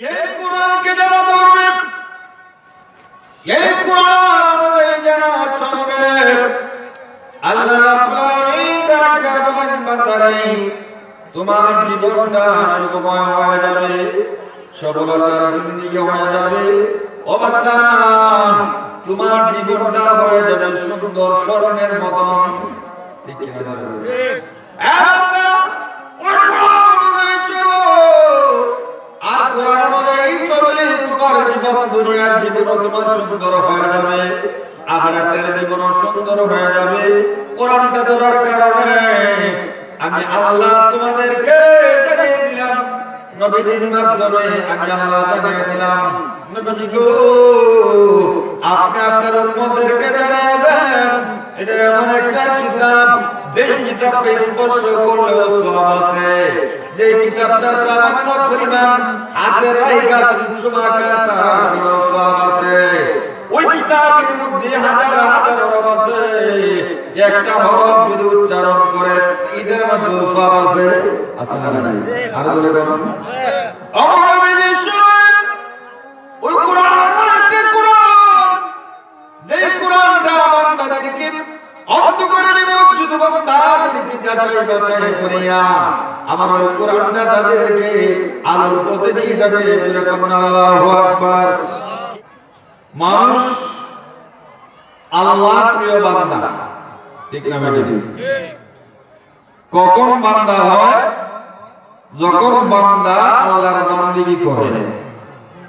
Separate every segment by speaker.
Speaker 1: এই কোরআনকে যারা ধরবে, এই কোরআন অনুযায়ী যারা চলবে, আল্লাহ রাব্বুল আলামিন তাকে বলেন বান্দারে তোমার জীবনটা সুখময় হয়ে যাবে, সফলতার জিন্দেগি হয়ে যাবে। ও বান্দা তোমার জীবনটা হয়ে যাবে সুন্দর স্বর্ণের মতন। ঠিক কি না বলেন? বান্দা ওই কোরআন অনুযায়ী চলো, আর কোরআন অনুযায়ী চললে তোমার জীবন দুনিয়ার জীবন তোমার সুন্দর হয়ে যাবে, আখিরাতের জীবন সুন্দর হয়ে যাবে। কোরআনটা ধরার কারণে আমি আল্লাহ তোমাদেরকে জানিয়ে দিলাম, নবীদের মাধ্যমে আমি আল্লাহ জানিয়ে দিলাম, নবীজি গো আপনি আপনার উম্মতদেরকে জানিয়ে দেন এটা এমন একটা কিতাব যে কিতাবকে স্পর্শ করলেও সওয়াব আছে, যে কিতাবটা সামান্য পরিমাণ হাতের রাইগা চুমাকা তার সওয়াব আছে। ওই কিতাবের মধ্যে হাজার হাজার হরফ আছে, একটা হরফ যদি উচ্চারণ করে এটার মধ্যে সওয়াব আছে। আছে না নাই? আর বলে বলুন অমরবেদে শুনুন, ওই কোরআন এমন একটা কোরআন যে কোরআনটা বান্দাদেরকে অন্ত করে দেব, যদি বান্দাদেরকে যাচাই বাছাই করিয়া আমার ওই কোরআনটা তাদেরকে আলোর পথে নিয়ে যাবে। যেরকম আল্লাহু আকবার। মানুষ আল্লাহর প্রিয় বান্দা, ঠিক না ম্যাডাম? কখন বান্দা হয়? যখন বান্দা আল্লাহর বান্দিগি করে,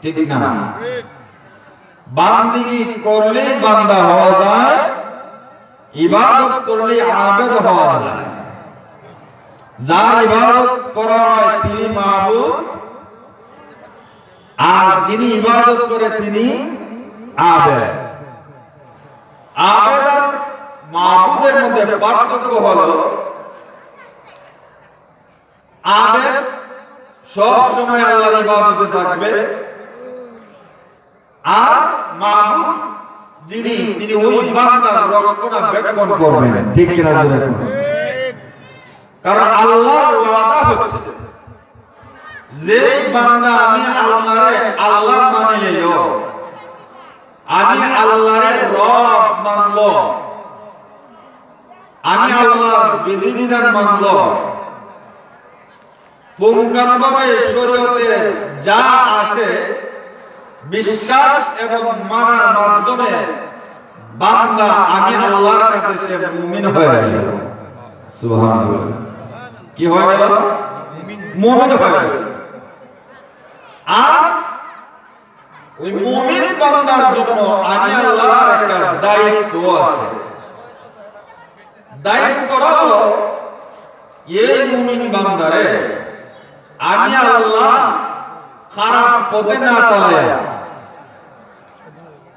Speaker 1: ঠিক না? বান্দিগি করলে বান্দা হওয়া যায়, ইবাদত করলে আবেদ হওয়া যায়। যার ইবাদত করা হয় তিনি মাবুদ, আর যিনি ইবাদত করে তিনি আবেদ। আবেদ আর মাবুদের মধ্যে পার্থক্য হলো আবেদ সব সময় আল্লাহর ইবাদতে থাকবে, আর মাবুদ যিনি তিনি ওই বান্দার রক্ষণাবেক্ষণ করবেন। ঠিক কিনা বলেন? কারণ আল্লাহর ওয়াদা হচ্ছে যে বান্দা আমি আল্লাহরে আল্লাহ মানে নিল, আমি আল্লাহরে রব মানল, আমি আল্লাহর বিধিবিধান মানল, পুঙ্খানুভাবে শরীয়তে যা আছে বিশ্বাস এবং মানার মাধ্যমে বান্দা আমি আল্লাহর কাছে সে মুমিন হয়ে গেল। সুবহানাল্লাহ। কি হয়ে গেল? মুমিন হয়ে গেল। আর ওই মুমিন বান্দার জন্য আমি আল্লাহর একটা দায়িত্ব আছে। দায়িত্বটা হলো এই মুমিন বান্দারে আমি আল্লাহ খারাপ পথে না চালাইয়া,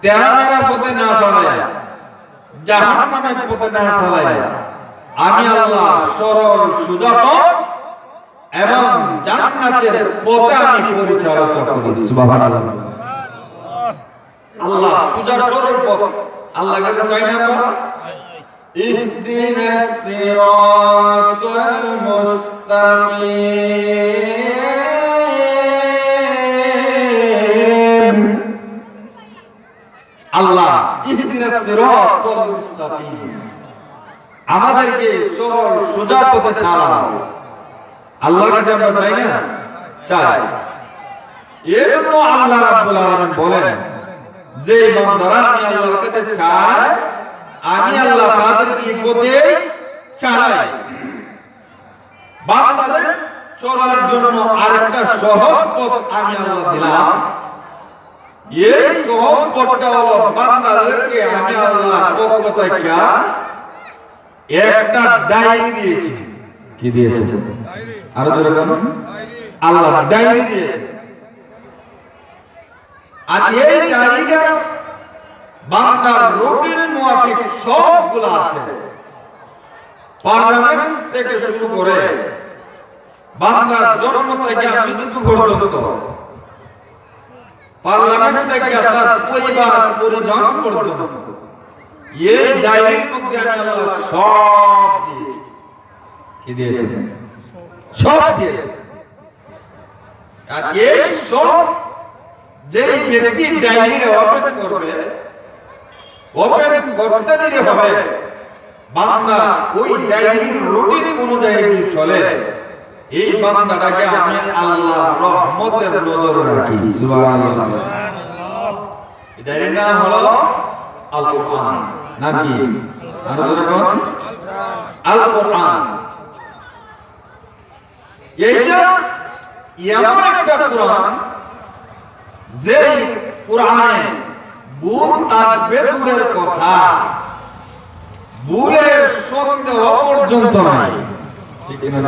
Speaker 1: তেরা মেরা পথে না চালাইয়া, জাহান্নামের পথে না চালাইয়া আমি আল্লাহ সরল সোজা পথ এবং জান্নাতের পথে আমি পরিচালিত করি। সুবহানাল্লাহ। আল্লাহ সোজা সরল পথ আল্লাহর কাছে চাই না আমরা? ইহদিনাস সিরাতাল মুস্তাকিম। আল্লাহ ইহদিনাস সিরাতাল মুস্তাকিম, আমাদেরকে সরল সোজা পথে চালাও। আল্লাহর কাছে আমরা চাই না? চাই। এজন্য আল্লাহ রাব্বুল আলামিন বলেন যে বান্দারা আমি আল্লাহর কাছে চাই, আমি আল্লাহ তাদেরকে পথে চালাই। বান্দাদের চলার জন্য আরেকটা সহজ পথ আমি আল্লাহ দিলাম। এই সহজ পথটা হলো বান্দাদেরকে আমি আল্লাহর পক্ষ থেকে একটা ডায়েরি দিয়েছি। কি দিয়েছে? আরো জোরে বলুন। আল্লাহ ডায়েরি দিয়েছে। আর এই ডায়েরিটা বান্দার রুটিন মুআফিক সবগুলো আছে। পার্লামেন্ট থেকে শুরু করে বান্দার জন্ম থেকে মৃত্যু পর্যন্ত, পার্লামেন্ট থেকে তার পরিবার পরিজন পর্যন্ত এই ডায়েরির মধ্যে আমি আল্লাহ সব দিয়েছি। কি দিয়েছে? সব দিয়েছে। আর এই সব যে ব্যক্তি ডায়েরি ওপেন করবে, ওপেন করতে দেরি হবে, বান্দা ওই ডায়েরির রুটিন অনুযায়ী যদি চলে, এই বান্দাটাকে আমি আল্লাহ রহমতের নজর রাখি। সুবহানাল্লাহ। এই ডায়েরির নাম হলো আল কোরআন। নাম কি? আর বলুন আল কোরআন। এইটা এমন একটা কোরআন যে কোরআনে ভুল থাকবে দূরের কথা, ভুলের সন্দেহ পর্যন্ত নাই। ঠিক না?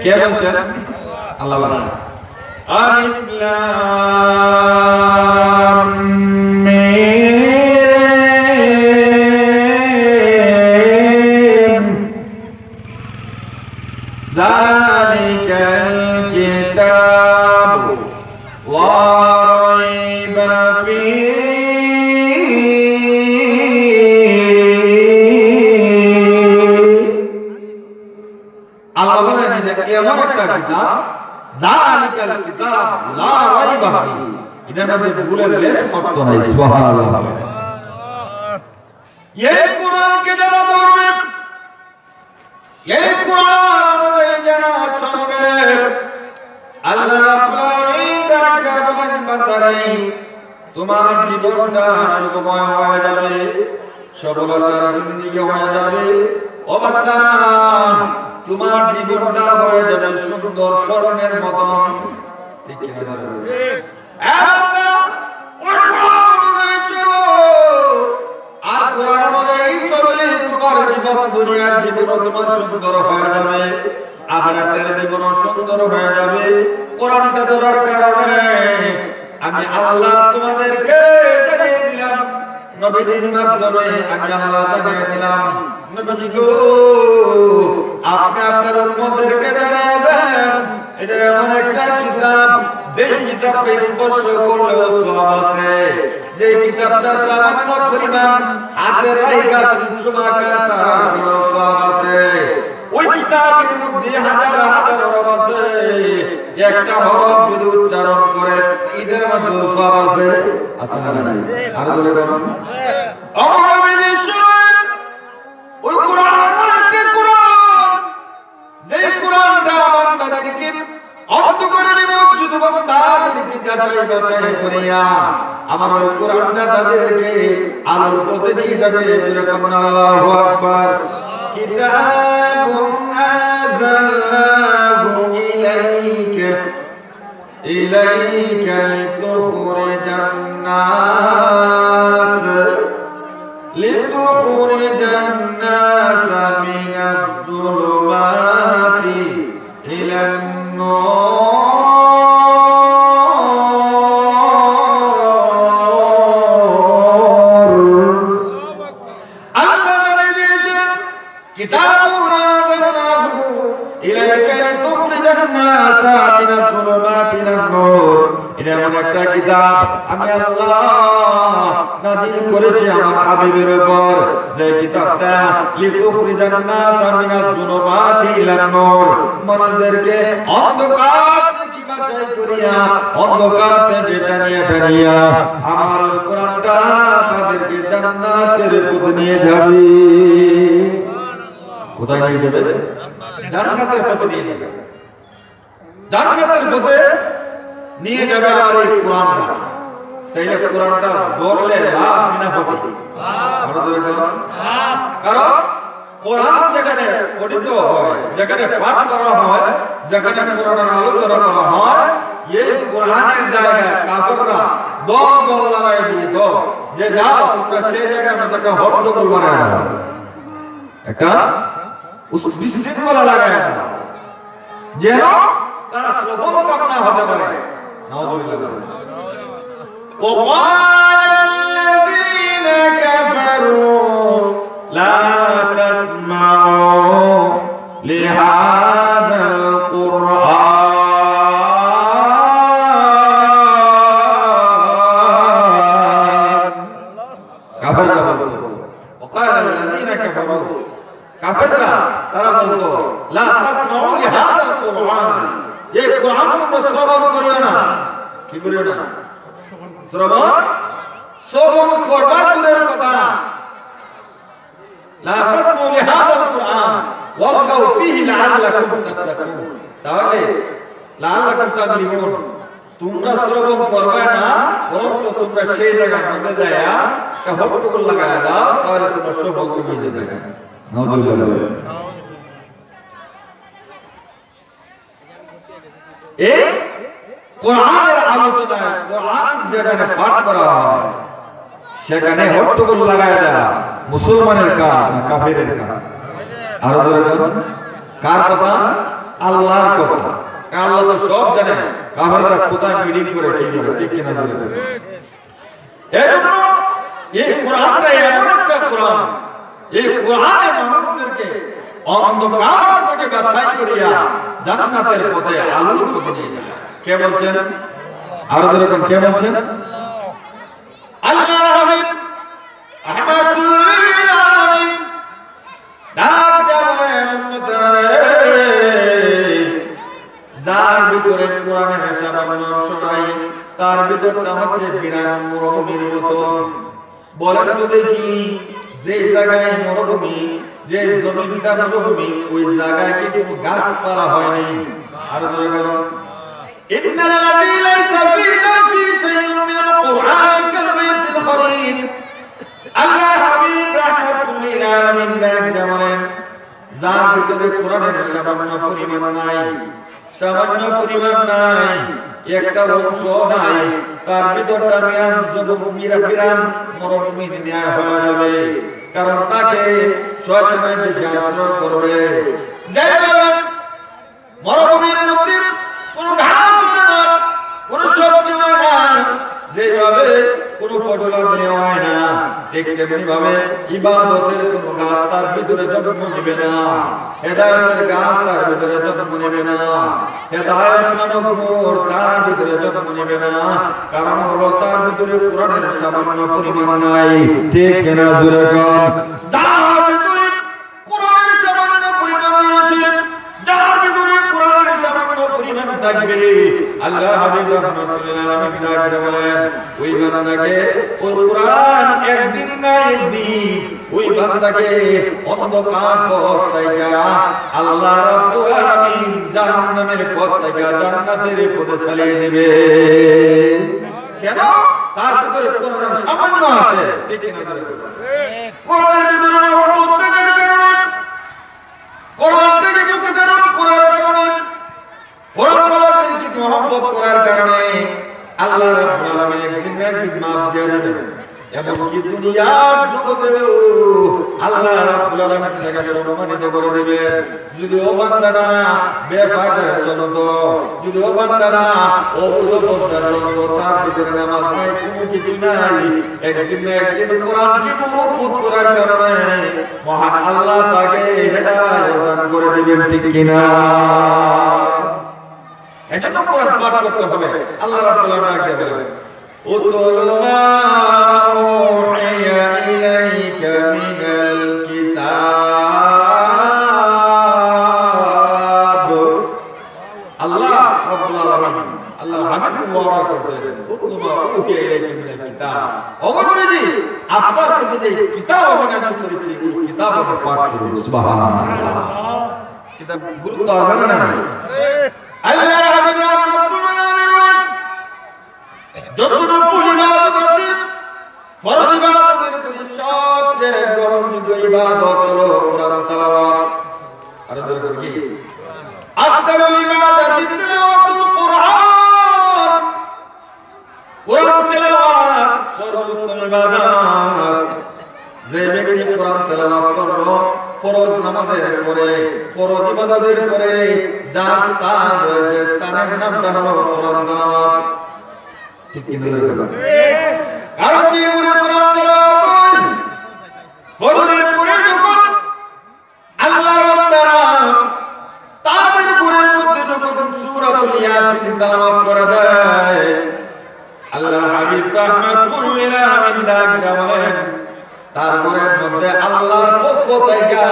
Speaker 1: কে বলছেন? আল্লাহ বলেন আলিফ লাম মিম যালিকাল কিতাবু লা রাইবা আল্লাহ বলেন এমন একটা কিতাব, যালিকাল কিতাব লা রাইবা ফীহি, এটার মধ্যে ভুলের লেশ মাত্র নাই। সুবহানাল্লাহ। এই কোরআনকে যারা ধরবে, এই কোরআন অনুযায়ী যারা চলবে, আল্লাহ রাব্বুল আলামিন তাকে বলেন বান্দারে, তোমার জীবনটা সুখময় হয়ে যাবে, সফলতার জিন্দেগি হয়ে যাবে। ও বান্দা, তোমার জীবনটা হয়ে যাবে সুন্দর স্বর্ণের মতন। ঠিক কি না? বান্দা, ওই কোরআন অনুযায়ী চলো। আর কোরআন অনুযায়ী চললে তোমার জীবন, দুনিয়ার জীবন তোমার সুন্দর হয়ে যাবে, আখিরাতের জীবন সুন্দর হয়ে যাবে। কোরআনটা ধরার কারণে আমি আল্লাহ তোমাদেরকে জানিয়ে দিলাম, নবীদের মাধ্যমে আমি আল্লাহ জানিয়ে দিলাম, নবীজি গো আপনি আপনার উম্মতদেরকে জানিয়ে দেন, এটা এমন একটা কিতাব যে কিতাবকে স্পর্শ করলেও সওয়াব আছে, যে কিতাবটা সামান্য পরিমাণ হাতে রাখা চুমাকা তার সওয়াব আছে। ওই কিতাবের মধ্যে হাজার হাজার হরফ আছে, একটা হরফ যদি উচ্চারণ করে এটার মধ্যে সওয়াব আছে। আছে না? আর বলে বলুন অমরবিজি শুনুন, ওই কোরআন একটা কোরআন, যে কোরআনটা বান্দাদেরকে অর্থ করে নিব, যদি বান্দাদেরকে যাচাই বাছাই করিয়া আমার ওই কোরআনটা তাদেরকে আলোর পথে নিয়ে যাবে। যেরকম আল্লাহু আকবার। কিতাবুন আনজালনাহু ইলাইকা লিতুখরিজান নাস মিনাদ যুলুমাতি ইলান নূর। আল্লাহ জানিয়ে দিয়েছেন কিতাবুন আনজালনাহু ইলাইকা লিতুখরিজান নাস মিনাদ যুলুমাতি ইলান নূর। এটা এমন একটা কিতাব আমি আল্লাহ নাযিল করেছি আমার হাবিবের উপর, যে কিতাবটা লিতুখরিজান নাস মিনাজ যুলুমাতি ইলান নূর, মানুষদেরকে অন্ধকার থেকে বাছাই করিয়া অন্ধকার থেকে টানিয়া আমার কোরআনটা তাদেরকে জান্নাতের পথে নিয়ে যাবে। কোথায় নিয়ে যাবে? জান্নাতের পথে নিয়ে যাবে। জান্নাতের পথে নিয়ে যাবে আমার এই কোরআনটা। তাইলে কোরআনটা ধরলে লাভ না হতে, কারণ কোরআন যেখানে পঠিত হয়, যেখানে পাঠ করা হয়, যেখানে কোরআনের আলোচনা করা হয়, এই কোরআনের জায়গায় কাফেররা দল লাগাই দিত যে যাও তোমরা সেই জায়গার মধ্যে একটা হট্টগোল বানায় দাও, একটা বিশৃঙ্খলা লাগায় দাও, যেন তারা সফল কামনা হতে পারে। وقال الذين كفروا لا تسمعوا لهذا القرآن كفروا. وقال الذين كفروا كفروا ترى لا تسمعوا لهذا القرآن. ये कुरान को श्रवण करो কি করিও না শ্রবণ করবার দূরের কথা লা তাসমু লিহাদাল কুরআন ওয়ালগাউ ফীহি লাআল্লাকুম তাত্তাকুন তাহলে লাআল্লাকুম তাগলিবুন তোমরা শ্রবণ করবে না বরং তোমরা সেই জায়গার মধ্যে যায়া একটা হট্টগোল লাগায়া দাও তাহলে তোমরা সফল হয়ে যাবে নাউযুবিল্লাহ এই কোরআনের আলোচনায় কোরআন যেখানে পাঠ করা হয় সেখানে হট্টগোল লাগায়া দেয়া মুসলমানের কাজ না কাফেরের কাজ আরো ধরে কার কথা আল্লাহর কথা আল্লাহ তো সব জানে কাফেররা কোথায় মিটিং করে কি করে ঠিক কিনা বলে এজন্য এই কোরআনটা এমন একটা কোরআন এই কোরআনে মানুষদেরকে অন্ধকার থেকে বাছাই করিয়া জান্নাতের পথে আলোর পথে নিয়ে যায় কে বলছেন আরো যেরকম কে বলছেন আল্লাহর হাবিব আহমদুল আলামিন ডাক দেবেন উম্মতরে যার ভিতরে কোরআনের সামান্য অংশ নাই তার ভিতরটা হচ্ছে বিরান মরুভূমির মতন বলেন তো দেখি যে জায়গায় মরুভূমি যে জমিনটা মরুভূমি ওই জায়গায় কি কোনো গাছপালা হয়নি আরো যেরকম ইন্নাল্লাযী লাইসা ফী শাইইন মিনাল কুরআনি কাল বাইতিল খরীম আল্লাহ হাবিব রাহমাতুল্লিল আলামিন বলেন যার ভিতরে কোরআনের সামান্য পরিমাণ নাই সামান্য পরিমাণ নাই একটা অংশ নাই তার ভিতরটা বিরান মরুভূমির ন্যায় হয়ে যাবে কারণ তাকে শয়তানের বেশি আশ্রয় করবে যেভাবে মরুভূমির মধ্যে কোনো ঘাস হয় না কোনো সবজি হয় না যেভাবে কোনো ফসলাদি হয় না ঠিক তেমনি ভাবে ইবাদতের কোনো গাছ তার ভিতরে জন্ম নেবে না হেদায়েতের গাছ তার ভিতরে জন্ম নেবে না হেদায়েত নামক নূর তার ভিতরে জন্ম নেবে না কারণ হলো তার ভিতরে কোরআনের সামান্য পরিমাণ নাই ঠিক কিনা জোরে কোন যার ভিতরে কোরআনের সামান্য পরিমাণ রয়েছে যার ভিতরে কোরআনের সামান্য পরিমাণ থাকবে আল্লাহ হাবিব রাহমাতুল্লাহ আলাইহি ডাক বলেন ওই বান্দাকে কোরআন একদিন না একদিন ওই বান্দাকে অন্ধকার পথ থেকে আল্লাহ রাব্বুল আলামিন জাহান্নামের পথ থেকে জান্নাতের পথে চালিয়ে দেবে কেন তার ভিতরে কোরআন সামান্য আছে ঠিক না কোরআনের ভিতরে মহব্বত থাকার কারণে কোরআন থেকে মুক্তি ধারণ করার কারণে কোরআনকে মহব্বত করার কারণে আল্লাহ রাব্বুল আলামিন একদিন না একদিন মাফ দিয়ে দেবেন এবং কি দুনিয়ার জগতেও আল্লাহ রাব্বুল আলামিন তাকে সম্মানিত করে দিবেন যদি ও বান্দা না বেফায়দা চলতো যদি ও বান্দা না অবুঝপন্থা চলতো তার ভিতরে নামাজ নাই কোনো কিছু নাই একদিন না একদিন কোরআনকে মহব্বত করার কারণে মহান আল্লাহ তাকে হেদায়েত দান করে দিবেন ঠিক কিনা এজন্য কোরআন পাঠ করতে হবে আল্লাহ রাব্বুল আলামিন আজ্ঞা করেন উতলু মা উহিয়া ইলাইকা মিনাল কিতাব আল্লাহ রাব্বুল আলামিন আল্লাহর হাবিব ওয়াদা করেছেন উতলু মা উহিয়া ইলাইকা মিনাল কিতাব ওগোবজি আপনার প্রতি যে কিতাব আমি নাযিল করেছি ওই কিতাব আপনি পাঠ করুন সুবহানাল্লাহ কিতাব গুরুত্ব আছে না আল্লাহর হাবিব রাহমাতুল্লাহ আলাইহি যতটুকু ইবাদত আছে ফরজ ইবাদতের পরে সবচেয়ে গ্রহণযোগ্য ইবাদত হলো কোরআন তেলাওয়াত আর দরকার কি আফদালুল ইবাদাতি তিলাওয়াতুল কোরআন কোরআন তেলাওয়াত সর্বোত্তম ইবাদত যে ব্যক্তি কোরআন তেলাওয়াত করলো ফরজ নামাজের পরে ফরজ ইবাদতের পরে যার স্থান রয়েছে স্থানের নামটা হলো কোরআন তেলাওয়াত ঠিক কি না কারণ কি করে কোরআন তেলাওয়াত ফজরের পরে যখন আল্লাহর বান্দারা তাদের ঘরের মধ্যে যখন সূরাতুল ইয়াসিন তেলাওয়াত করে দেয় আল্লাহর হাবিব রাহমাতুল্লাহ আলাইহি ডাক বলেন তার ঘরের মধ্যে আল্লাহর পক্ষ থেকে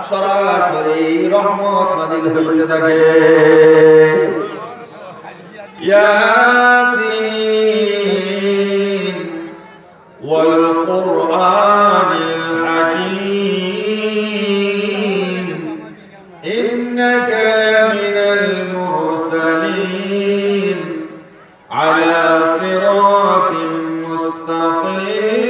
Speaker 1: সরাসরি রহমত নাযিল হইতে থাকে ইয়াসিন على صراط مستقيم